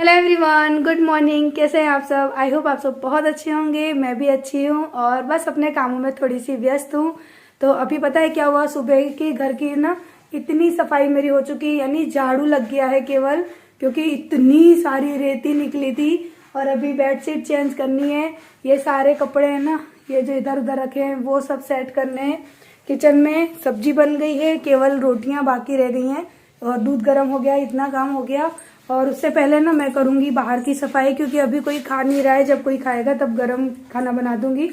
Hello everyone, good morning. कैसे हैं आप सब? आई होप आप सब बहुत अच्छे होंगे। मैं भी अच्छी हूँ और बस अपने कामों में थोड़ी सी व्यस्त हूँ। तो अभी पता है क्या हुआ, सुबह की घर की ना इतनी सफाई मेरी हो चुकी, यानी झाड़ू लग गया है केवल, क्योंकि इतनी सारी रेती निकली थी। और अभी बेडशीट चेंज करनी है, ये सारे कपड़े हैं ना, ये जो इधर उधर रखे हैं वो सब सेट करने हैं। किचन में सब्जी बन गई है, केवल रोटियां बाकी रह गई हैं और दूध गर्म हो गया, इतना काम हो गया। और उससे पहले ना मैं करूंगी बाहर की सफाई, क्योंकि अभी कोई खा नहीं रहा है। जब कोई खाएगा तब गरम खाना बना दूंगी।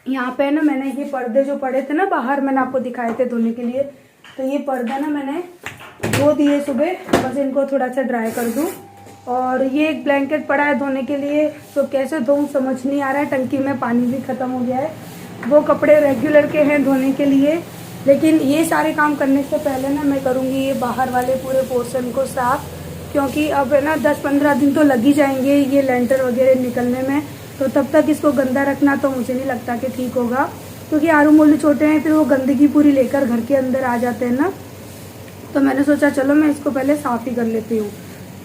यहाँ पे ना मैंने ये पर्दे जो पड़े थे ना बाहर, मैंने आपको दिखाए थे धोने के लिए, तो ये पर्दा ना मैंने धो दिए सुबह, बस इनको थोड़ा सा ड्राई कर दूं। और ये एक ब्लैंकेट पड़ा है धोने के लिए, तो कैसे धोऊं समझ नहीं आ रहा है। टंकी में पानी भी खत्म हो गया है। वो कपड़े रेगुलर के हैं धोने के लिए, लेकिन ये सारे काम करने से पहले ना मैं करूँगी ये बाहर वाले पूरे पोर्शन को साफ, क्योंकि अब है ना 10-15 दिन तो लग ही जाएंगे ये लेंटर वगैरह निकलने में। तो तब तक इसको गंदा रखना तो मुझे नहीं लगता कि ठीक होगा, क्योंकि आरू मोलू छोटे हैं, फिर वो गंदगी पूरी लेकर घर के अंदर आ जाते हैं ना। तो मैंने सोचा चलो मैं इसको पहले साफ़ ही कर लेती हूँ,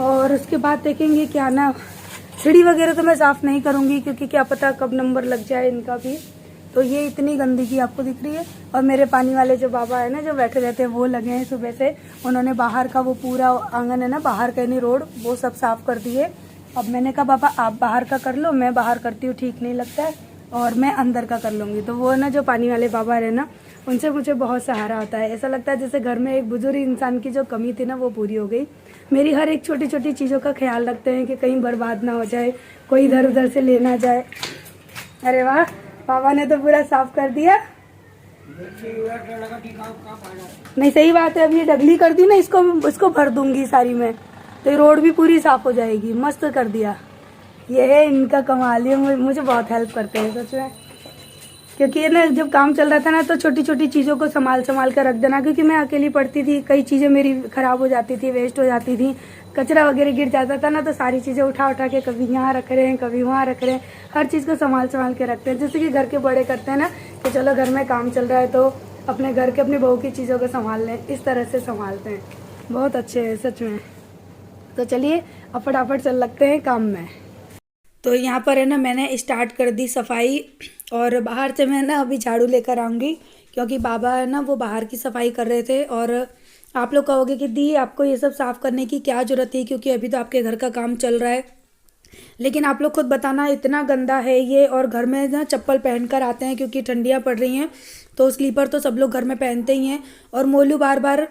और उसके बाद देखेंगे क्या ना। सीढ़ी वगैरह तो मैं साफ़ नहीं करूँगी, क्योंकि क्या पता कब नंबर लग जाए इनका भी। तो ये इतनी गंदगी आपको दिख रही है। और मेरे पानी वाले जो बाबा है ना, जो बैठे रहते हैं, वो लगे हैं सुबह से। उन्होंने बाहर का वो पूरा आंगन है ना, बाहर का नहीं रोड, वो सब साफ कर दिए। अब मैंने कहा पापा आप बाहर का कर लो, मैं बाहर करती हूँ, ठीक नहीं लगता है, और मैं अंदर का कर लूँगी। तो वो ना जो पानी वाले बाबा है ना, उनसे मुझे बहुत सहारा होता है। ऐसा लगता है जैसे घर में एक बुजुर्ग इंसान की जो कमी थी ना, वो पूरी हो गई। मेरी हर एक छोटी छोटी चीज़ों का ख्याल रखते हैं कि कहीं बर्बाद ना हो जाए, कोई इधर उधर से ले ना जाए। अरे वाह, पापा ने तो पूरा साफ कर दिया। नहीं सही बात है, अब ये डगली कर दी ना, इसको भर दूंगी सारी में, तो ये रोड भी पूरी साफ हो जाएगी। मस्त कर दिया। ये है इनका कमाल, ये मुझे बहुत हेल्प करते हैं सच में। क्योंकि ये ना जब काम चल रहा था ना, तो छोटी छोटी चीज़ों को संभाल कर रख देना, क्योंकि मैं अकेली पड़ती थी, कई चीज़ें मेरी खराब हो जाती थी, वेस्ट हो जाती थी, कचरा वगैरह गिर जाता था ना, तो सारी चीज़ें उठा उठा के कभी यहाँ रख रहे हैं, कभी वहाँ रख रहे हैं। हर चीज़ को संभाल के रखते हैं, जैसे कि घर के बड़े करते हैं ना, कि चलो घर में काम चल रहा है तो अपने घर के अपनी बहू की चीज़ों को संभाल लें, इस तरह से संभालते हैं। बहुत अच्छे हैं सच में। तो चलिए अब फटाफट चल लगते हैं काम में। तो यहाँ पर है ना मैंने स्टार्ट कर दी सफाई, और बाहर से मैं ना अभी झाड़ू लेकर आऊँगी, क्योंकि बाबा है ना वो बाहर की सफाई कर रहे थे। और आप लोग कहोगे कि दी आपको ये सब साफ़ करने की क्या ज़रूरत थी, क्योंकि अभी तो आपके घर का काम चल रहा है। लेकिन आप लोग खुद बताना, इतना गंदा है ये। और घर में ना चप्पल पहन कर आते हैं, क्योंकि ठंडियाँ पड़ रही हैं, तो स्लीपर तो सब लोग घर में पहनते ही हैं। और मोलू बार बार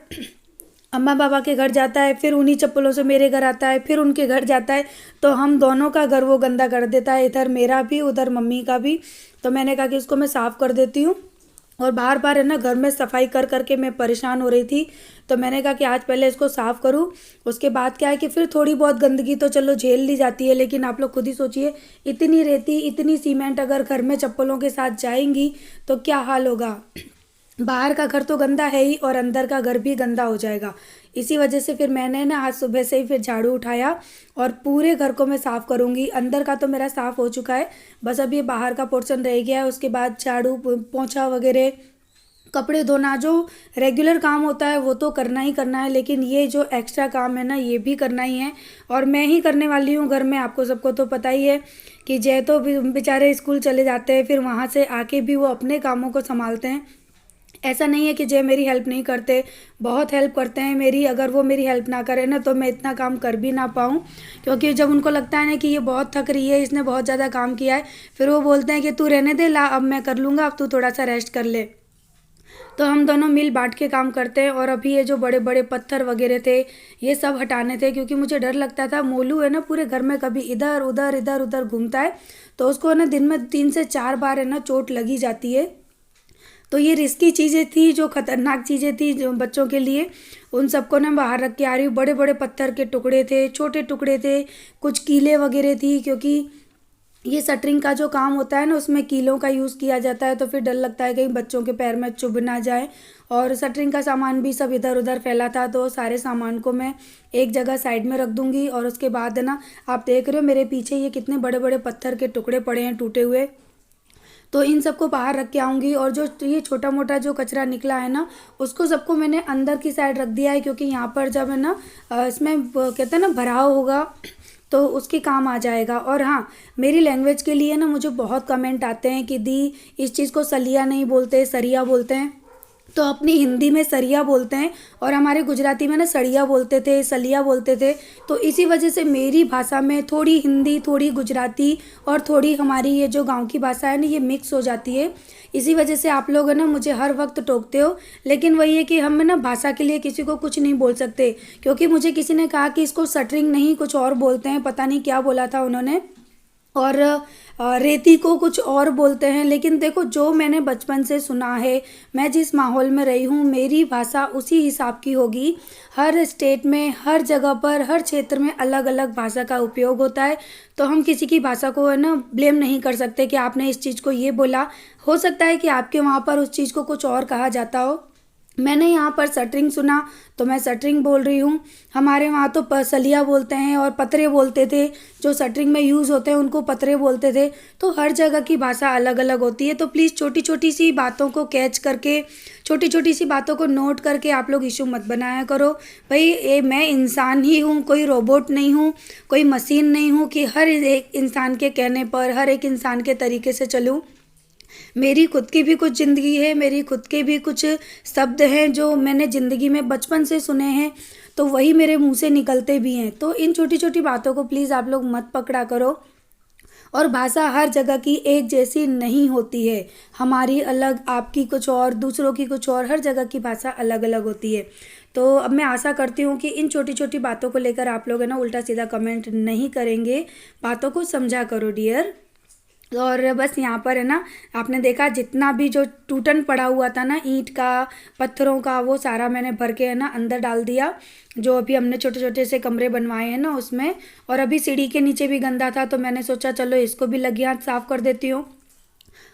अम्मा पापा के घर जाता है, फिर उन्हीं चप्पलों से मेरे घर आता है, फिर उनके घर जाता है, तो हम दोनों का घर वो गंदा कर देता है, इधर मेरा भी उधर मम्मी का भी। तो मैंने कहा कि इसको मैं साफ़ कर देती हूँ। और बार बार है ना घर में सफाई कर करके मैं परेशान हो रही थी, तो मैंने कहा कि आज पहले इसको साफ़ करूँ, उसके बाद क्या है कि फिर थोड़ी बहुत गंदगी तो चलो झेल ली जाती है। लेकिन आप लोग खुद ही सोचिए, इतनी रेती इतनी सीमेंट अगर घर में चप्पलों के साथ जाएंगी तो क्या हाल होगा। बाहर का घर तो गंदा है ही, और अंदर का घर भी गंदा हो जाएगा। इसी वजह से फिर मैंने ना आज सुबह से ही फिर झाड़ू उठाया, और पूरे घर को मैं साफ़ करूँगी। अंदर का तो मेरा साफ़ हो चुका है, बस अब ये बाहर का पोर्शन रह गया है। उसके बाद झाड़ू पोंछा वगैरह, कपड़े धोना, जो रेगुलर काम होता है वो तो करना ही करना है, लेकिन ये जो एक्स्ट्रा काम है ना, ये भी करना ही है। और मैं ही करने वाली हूँ घर में। आपको सबको तो पता ही है कि जय तो बेचारे स्कूल चले जाते हैं, फिर वहाँ से आके भी वो अपने कामों को संभालते हैं। ऐसा नहीं है कि जय मेरी हेल्प नहीं करते, बहुत हेल्प करते हैं मेरी। अगर वो मेरी हेल्प ना करें ना, तो मैं इतना काम कर भी ना पाऊँ, क्योंकि जब उनको लगता है ना कि ये बहुत थक रही है, इसने बहुत ज़्यादा काम किया है, फिर वो बोलते हैं कि तू रहने दे, ला अब मैं कर लूँगा, अब तू थोड़ा सा रेस्ट कर ले। तो हम दोनों मिल बांट के काम करते हैं। और अभी ये जो बड़े बड़े पत्थर वगैरह थे, ये सब हटाने थे, क्योंकि मुझे डर लगता था। मोलू है ना पूरे घर में कभी इधर उधर घूमता है, तो उसको ना दिन में 3 से 4 बार है ना चोट लगी जाती है। तो ये रिस्की चीज़ें थी, जो खतरनाक चीज़ें थी जो बच्चों के लिए, उन सबको ना बाहर रख के आ रही हूँ। बड़े बड़े पत्थर के टुकड़े थे, छोटे टुकड़े थे, कुछ कीले वगैरह थी, क्योंकि ये शटरिंग का जो काम होता है ना, उसमें कीलों का यूज़ किया जाता है। तो फिर डर लगता है कहीं बच्चों के पैर में चुभ ना जाए। और शटरिंग का सामान भी सब इधर उधर फैला था, तो सारे सामान को मैं एक जगह साइड में रख दूंगी। और उसके बाद है ना, आप देख रहे हो मेरे पीछे ये कितने बड़े बड़े पत्थर के टुकड़े पड़े हैं टूटे हुए, तो इन सबको बाहर रख के आऊँगी। और जो ये छोटा मोटा जो कचरा निकला है ना, उसको सबको मैंने अंदर की साइड रख दिया है, क्योंकि यहाँ पर जब है ना इसमें कहते हैं ना भराव होगा, तो उसके काम आ जाएगा। और हाँ, मेरी लैंग्वेज के लिए ना मुझे बहुत कमेंट आते हैं कि दी इस चीज़ को सलिया नहीं बोलते, सरिया बोलते हैं। तो अपनी हिंदी में सरिया बोलते हैं और हमारे गुजराती में ना सड़िया बोलते थे, सलिया बोलते थे। तो इसी वजह से मेरी भाषा में थोड़ी हिंदी, थोड़ी गुजराती और थोड़ी हमारी ये जो गांव की भाषा है ना, ये मिक्स हो जाती है। इसी वजह से आप लोग है ना मुझे हर वक्त टोकते हो, लेकिन वही है कि हम ना भाषा के लिए किसी को कुछ नहीं बोल सकते, क्योंकि मुझे किसी ने कहा कि इसको सटरिंग नहीं कुछ और बोलते हैं, पता नहीं क्या बोला था उन्होंने, और रेती को कुछ और बोलते हैं। लेकिन देखो, जो मैंने बचपन से सुना है, मैं जिस माहौल में रही हूँ, मेरी भाषा उसी हिसाब की होगी। हर स्टेट में, हर जगह पर, हर क्षेत्र में अलग अलग भाषा का उपयोग होता है। तो हम किसी की भाषा को है ना ब्लेम नहीं कर सकते कि आपने इस चीज़ को ये बोला। हो सकता है कि आपके वहाँ पर उस चीज़ को कुछ और कहा जाता हो। मैंने यहाँ पर सटरिंग सुना तो मैं सटरिंग बोल रही हूँ। हमारे वहाँ तो सलिया बोलते हैं और पतरे बोलते थे, जो सटरिंग में यूज़ होते हैं उनको पतरे बोलते थे। तो हर जगह की भाषा अलग अलग होती है। तो प्लीज़ छोटी छोटी सी बातों को कैच करके, छोटी छोटी सी बातों को नोट करके आप लोग इशू मत बनाया करो। भाई ये मैं इंसान ही हूँ, कोई रोबोट नहीं हूँ, कोई मशीन नहीं हूँ कि हर एक इंसान के कहने पर, हर एक इंसान के तरीके से चलूँ। मेरी खुद की भी कुछ ज़िंदगी है, मेरी खुद के भी कुछ शब्द हैं जो मैंने ज़िंदगी में बचपन से सुने हैं, तो वही मेरे मुंह से निकलते भी हैं। तो इन छोटी छोटी बातों को प्लीज़ आप लोग मत पकड़ा करो। और भाषा हर जगह की एक जैसी नहीं होती है, हमारी अलग, आपकी कुछ और, दूसरों की कुछ और, हर जगह की भाषा अलग अलग होती है। तो अब मैं आशा करती हूँ कि इन छोटी छोटी बातों को लेकर आप लोग है ना उल्टा सीधा कमेंट नहीं करेंगे, बातों को समझा करो डियर। और बस यहाँ पर है ना, आपने देखा जितना भी जो टूटन पड़ा हुआ था ना, ईंट का, पत्थरों का, वो सारा मैंने भर के है ना अंदर डाल दिया, जो अभी हमने छोटे छोटे से कमरे बनवाए हैं ना उसमें। और अभी सीढ़ी के नीचे भी गंदा था, तो मैंने सोचा चलो इसको भी लगी हाथ साफ़ कर देती हूँ।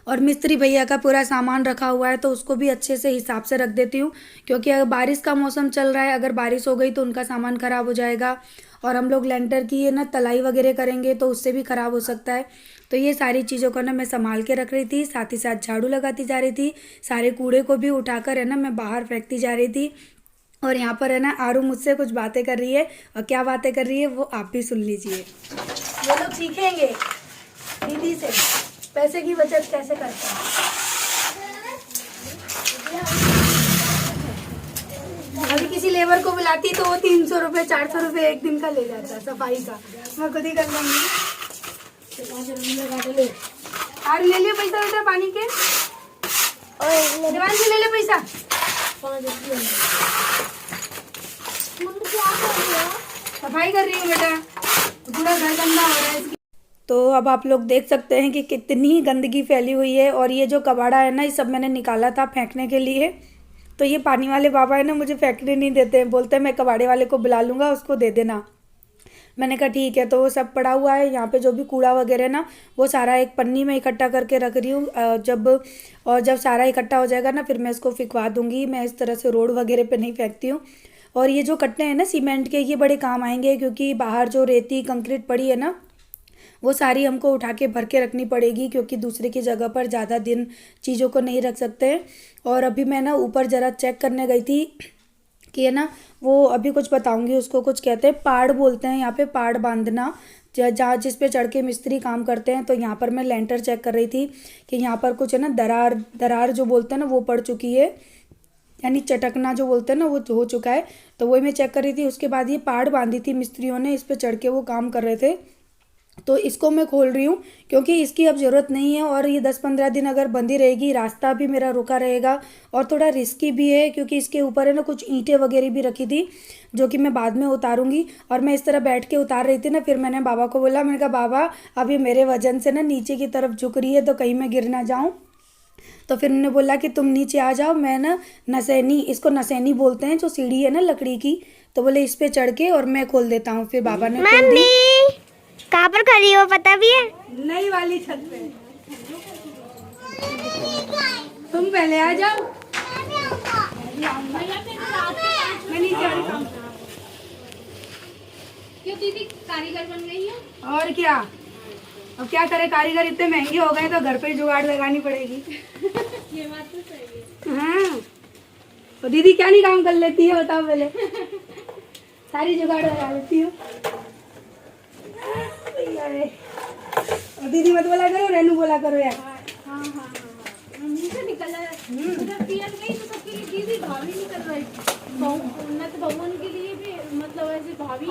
और मिस्त्री भैया का पूरा सामान रखा हुआ है, तो उसको भी अच्छे से हिसाब से रख देती हूँ, क्योंकि अगर बारिश का मौसम चल रहा है, अगर बारिश हो गई तो उनका सामान ख़राब हो जाएगा। और हम लोग लेंटर की है ना तलाई वगैरह करेंगे तो उससे भी ख़राब हो सकता है। तो ये सारी चीज़ों को ना मैं संभाल के रख रही थी, साथ ही साथ झाड़ू लगाती जा रही थी, सारे कूड़े को भी उठाकर है ना मैं बाहर फेंकती जा रही थी। और यहाँ पर है ना आरू मुझसे कुछ बातें कर रही है, और क्या बातें कर रही है वो आप भी सुन लीजिए। वो लोग सीखेंगे दीदी से पैसे की बचत कैसे करते हैं। अभी किसी लेबर को बुलाती तो वो 300 रुपये 400 रुपये एक दिन का ले जाता है सफाई का, मैं खुद ही कर लूँगी। और ले लियो पैसा बेटा पानी के, और दीवान से ले ले पैसा। सफाई कर रही हूँ बेटा, पूरा घर गंदा हो रहा है। तो अब आप लोग देख सकते हैं कि कितनी गंदगी फैली हुई है। और ये जो कबाड़ा है ना, ये सब मैंने निकाला था फेंकने के लिए। तो ये पानी वाले बाबा है ना मुझे फेंकने नहीं देते हैं, बोलते हैं मैं कबाड़े वाले को बुला लूँगा, उसको दे देना। मैंने कहा ठीक है। तो वो सब पड़ा हुआ है यहाँ पे, जो भी कूड़ा वगैरह ना वो सारा एक पन्नी में इकट्ठा करके रख रही हूँ। जब सारा इकट्ठा हो जाएगा ना, फिर मैं इसको फेंकवा दूँगी। मैं इस तरह से रोड वगैरह पे नहीं फेंकती हूँ। और ये जो कट्टे हैं ना सीमेंट के, ये बड़े काम आएंगे, क्योंकि बाहर जो रेती कंक्रीट पड़ी है ना, वो सारी हमको उठा के भर के रखनी पड़ेगी, क्योंकि दूसरे की जगह पर ज़्यादा दिन चीज़ों को नहीं रख सकते। और अभी मैं ना ऊपर ज़रा चेक करने गई थी कि है ना, वो अभी कुछ बताऊंगी उसको, कुछ कहते हैं पाड़ बोलते हैं यहाँ पे, पाड़ बांधना, जहाँ जिस पे चढ़ के मिस्त्री काम करते हैं। तो यहाँ पर मैं लेंटर चेक कर रही थी कि यहाँ पर कुछ है ना दरार जो बोलते हैं ना वो पड़ चुकी है, यानी चटकना जो बोलते हैं ना वो हो चुका है। तो वही मैं चेक कर रही थी। उसके बाद ये पाड़ बांधी थी मिस्त्रियों ने, इस पर चढ़ के वो काम कर रहे थे। तो इसको मैं खोल रही हूँ, क्योंकि इसकी अब ज़रूरत नहीं है। और ये 10-15 दिन अगर बंदी रहेगी, रास्ता भी मेरा रुका रहेगा और थोड़ा रिस्की भी है, क्योंकि इसके ऊपर है ना कुछ ईंटें वगैरह भी रखी थी, जो कि मैं बाद में उतारूंगी। और मैं इस तरह बैठ के उतार रही थी ना, फिर मैंने बाबा को बोला, मैंने कहा बाबा अब ये मेरे वजन से ना नीचे की तरफ झुक रही है, तो कहीं मैं गिर ना जाऊँ। तो फिर उन्होंने बोला कि तुम नीचे आ जाओ, मैं ना नसैनी, इसको नसैनी बोलते हैं, जो सीढ़ी है ना लकड़ी की, तो बोले इस पर चढ़ के और मैं खोल देता हूँ। फिर बाबा ने खोल दी। कहाँ पर खड़ी हो पता भी है? नई वाली छत पे। तुम पहले आ जाओ, मैं नीचे आ रही हूँ। क्यों दीदी कारीगर बन गई है? और क्या, अब क्या करे, कारीगर इतने महंगे हो गए तो घर पे जुगाड़ लगानी पड़ेगी। ये बात तो सही है। हाँ, तो दीदी क्या नहीं काम कर लेती है बताओ पहले। सारी जुगाड़ लगा लेती हूँ। अरे और दीदी मत बोला करो, रेनू बोला करो यार। हाँ हाँ हाँ मुंह से निकल रहा है। उधर पियर गई तो सबके लिए दीदी भाभी निकल रही। उन्नत भवन के लिए भी मतलब ऐसे भाभी।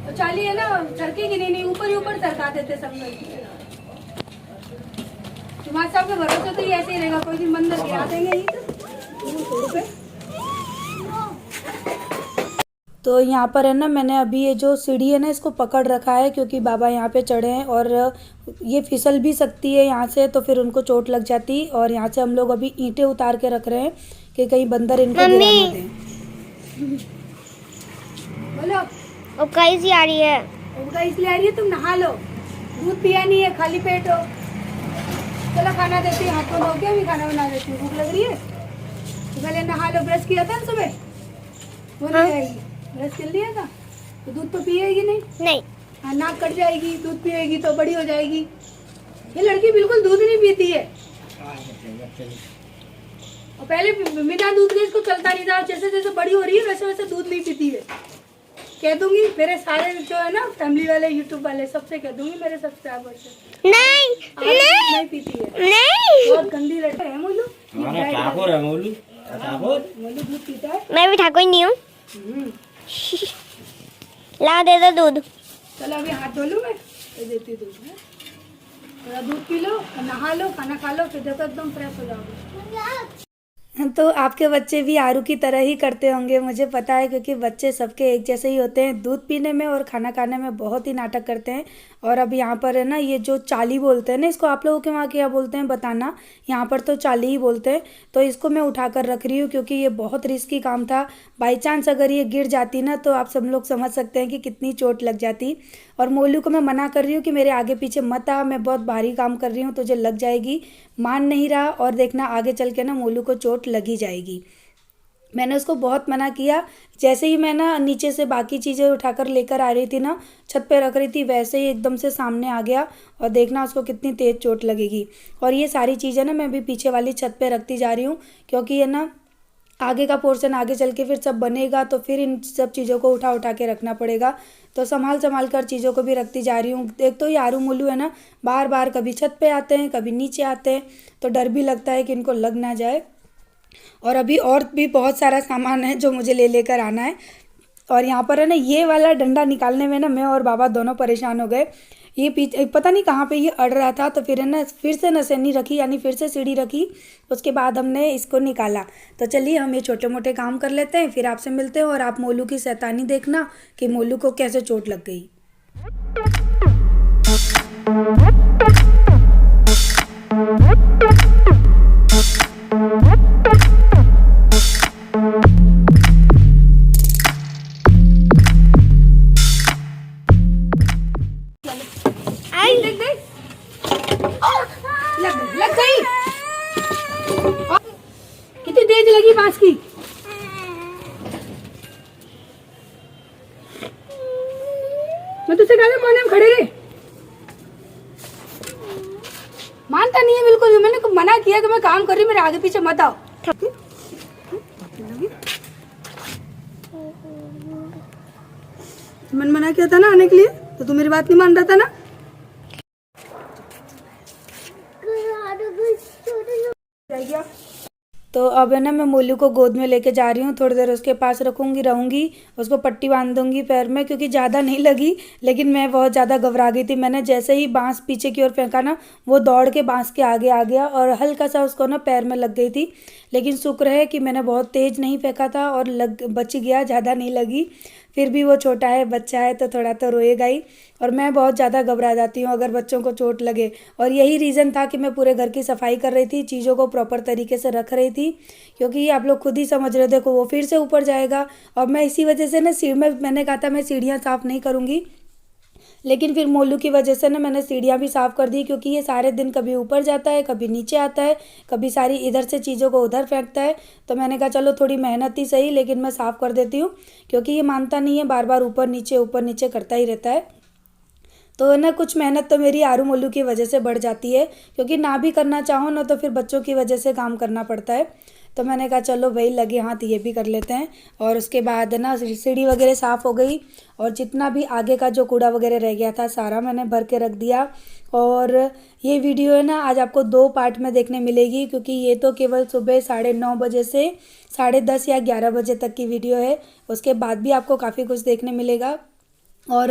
तो चलिए ना, चरकेगी नहीं, ऊपर ही ऊपर चरका देते सब लोग। तुम्हारे साहब के भरोसे तो ये ऐसे ही रहेगा, कोई दिन मंदिर गिरा देंगे ही तो यहाँ पर है ना, मैंने अभी ये जो सीढ़ी है ना इसको पकड़ रखा है क्योंकि बाबा यहाँ पे चढ़े हैं और ये फिसल भी सकती है यहाँ से, तो फिर उनको चोट लग जाती। और यहाँ से हम लोग अभी ईंटें उतार के रख रहे हैं कि कहीं बंदर इनको गिरा ना दें। बोलो उबका सी आ रही है। उनका इसलिए आ रही है, तुम नहा लो, दूध पिया नहीं है, खाली पेट हो। चलो खाना देती हूँ, हाथ को धो के अभी खाना बना देती हूँ, भूख लग रही है। तो पहले नहा लो, ब्रश किया था ना सुबह, वो नहीं आएगी। ब्रश कर लिया था तो दूध तो पिएगी नहीं। हाँ, नाक कट जाएगी, दूध पिएगी तो बड़ी हो जाएगी। ये लड़की बिल्कुल दूध नहीं पीती है, और पहले बिना दूध के इसको चलता नहीं था। जैसे जैसे बड़ी हो रही है वैसे वैसे दूध नहीं पीती है। कह दूंगी मेरे सारे जो है ना फैमिली वाले, यूट्यूब वाले, सबसे कह दूंगी, मेरे सब्सक्राइबर से। नहीं पीती है, बहुत गंदी लड़की है मोलू। ठाकुर है मोलू, मोलू दूध पीता है। मैं भी ठाकुर नहीं हूँ। ला दे दो दूध। चलो अभी हाथ धो लूँ मैं, दे देती हूँ दूध। थोड़ा दूध पी लो, नहा लो, खाना खा लो, फिर देखो एकदम फ्रेश हो जाओगे। तो आपके बच्चे भी आरू की तरह ही करते होंगे, मुझे पता है, क्योंकि बच्चे सबके एक जैसे ही होते हैं। दूध पीने में और खाना खाने में बहुत ही नाटक करते हैं। और अब यहाँ पर है ना, ये जो चाली बोलते हैं ना, इसको आप लोगों के वहाँ क्या बोलते हैं बताना, यहाँ पर तो चाली ही बोलते हैं। तो इसको मैं उठा कर रख रही हूँ क्योंकि ये बहुत रिस्की काम था। बाई चांस अगर ये गिर जाती ना तो आप सब लोग समझ सकते हैं कि कितनी चोट लग जाती। और मोलू को मैं मना कर रही हूँ कि मेरे आगे पीछे मत आ, मैं बहुत भारी काम कर रही हूँ, तुझे लग जाएगी। मान नहीं रहा, और देखना आगे चल के ना मोलू को चोट लगी जाएगी। मैंने उसको बहुत मना किया। जैसे ही मैं ना नीचे से बाकी चीज़ें उठाकर लेकर आ रही थी ना, छत पे रख रही थी, वैसे ही एकदम से सामने आ गया। और देखना उसको कितनी तेज़ चोट लगेगी। और ये सारी चीज़ें ना मैं भी पीछे वाली छत पे रखती जा रही हूँ क्योंकि ये ना आगे का पोर्शन आगे चल के फिर सब बनेगा, तो फिर इन सब चीज़ों को उठा उठा के रखना पड़ेगा। तो संभाल कर चीज़ों को भी रखती जा रही हूँ। एक तो ये आरू मोलू है ना, बार बार कभी छत पे आते हैं, कभी नीचे आते हैं, तो डर भी लगता है कि इनको लग ना जाए। और अभी और भी बहुत सारा सामान है जो मुझे लेकर आना है। और यहाँ पर है ना, ये वाला डंडा निकालने में ना मैं और बाबा दोनों परेशान हो गए। ये पीछे पता नहीं कहाँ पे ये अड़ रहा था, तो फिर है ना फिर से नसेनी रखी, यानी फिर से सीढ़ी रखी, उसके बाद हमने इसको निकाला। तो चलिए हम ये छोटे मोटे काम कर लेते हैं, फिर आपसे मिलते हैं। और आप मोलू की शैतानी देखना कि मोलू को कैसे चोट लग गई। लग गई। कितनी तेज लगी बांस की। मैं तुझसे कहा था कोने में खड़े रहे, मानता नहीं है बिल्कुल। मैंने मना किया कि मैं काम कर रही हूँ, मेरे आगे पीछे मत आओ। मैंने मना किया था ना आने के लिए, तो तू मेरी बात नहीं मान रहा था ना। तो अब है ना मैं मोलू को गोद में लेके जा रही हूँ, थोड़ी देर उसके पास रहूंगी, उसको पट्टी बांध दूंगी पैर में, क्योंकि ज़्यादा नहीं लगी, लेकिन मैं बहुत ज़्यादा घबरा गई थी। मैंने जैसे ही बांस पीछे की ओर फेंका ना, वो दौड़ के बांस के आगे आ गया और हल्का सा उसको ना पैर में लग गई थी। लेकिन शुक्र है कि मैंने बहुत तेज़ नहीं फेंका था और बच गया, ज़्यादा नहीं लगी। फिर भी वो छोटा है, बच्चा है, तो थोड़ा तो रोएगा ही। और मैं बहुत ज़्यादा घबरा जाती हूँ अगर बच्चों को चोट लगे। और यही रीज़न था कि मैं पूरे घर की सफाई कर रही थी, चीज़ों को प्रॉपर तरीके से रख रही थी, क्योंकि ये आप लोग खुद ही समझ रहे, देखो वो फिर से ऊपर जाएगा। और मैं इसी वजह से ना मैंने कहा था मैं सीढ़ियाँ साफ़ नहीं करूँगी, लेकिन फिर मोलू की वजह से ना मैंने सीढ़ियाँ भी साफ़ कर दी, क्योंकि ये सारे दिन कभी ऊपर जाता है, कभी नीचे आता है, कभी सारी इधर से चीज़ों को उधर फेंकता है। तो मैंने कहा चलो थोड़ी मेहनत ही सही, लेकिन मैं साफ़ कर देती हूँ, क्योंकि ये मानता नहीं है, बार बार ऊपर नीचे करता ही रहता है। तो ना कुछ मेहनत तो मेरी आरू मोलू की वजह से बढ़ जाती है, क्योंकि ना भी करना चाहो ना तो फिर बच्चों की वजह से काम करना पड़ता है। तो मैंने कहा चलो भाई लगे हाथ ये भी कर लेते हैं। और उसके बाद ना सीढ़ी वगैरह साफ़ हो गई और जितना भी आगे का जो कूड़ा वगैरह रह गया था सारा मैंने भर के रख दिया। और ये वीडियो है ना आज आपको 2 पार्ट में देखने मिलेगी, क्योंकि ये तो केवल सुबह 9:30 बजे से 10:30 या 11 बजे तक की वीडियो है। उसके बाद भी आपको काफ़ी कुछ देखने मिलेगा। और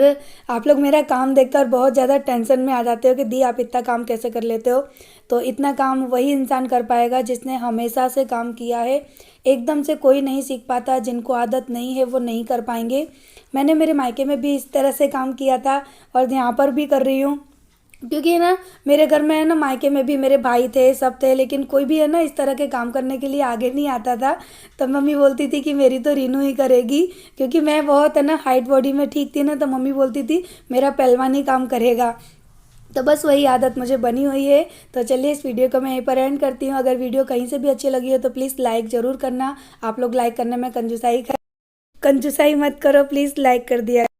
आप लोग मेरा काम देखकर बहुत ज़्यादा टेंशन में आ जाते हो कि दी आप इतना काम कैसे कर लेते हो। तो इतना काम वही इंसान कर पाएगा जिसने हमेशा से काम किया है। एकदम से कोई नहीं सीख पाता, जिनको आदत नहीं है वो नहीं कर पाएंगे। मैंने मेरे मायके में भी इस तरह से काम किया था और यहाँ पर भी कर रही हूँ, क्योंकि ना मेरे घर में है ना मायके में भी मेरे भाई थे, सब थे, लेकिन कोई भी है ना इस तरह के काम करने के लिए आगे नहीं आता था। तो मम्मी बोलती थी कि मेरी तो रीनू ही करेगी, क्योंकि मैं बहुत है ना हाइट बॉडी में ठीक थी ना, तो मम्मी बोलती थी मेरा पहलवान ही काम करेगा। तो बस वही आदत मुझे बनी हुई है। तो चलिए इस वीडियो को मैं यहीं पर एंड करती हूँ। अगर वीडियो कहीं से भी अच्छी लगी हो तो प्लीज़ लाइक ज़रूर करना। आप लोग लाइक करने में कंजूसाई मत करो, प्लीज़ लाइक कर दिया।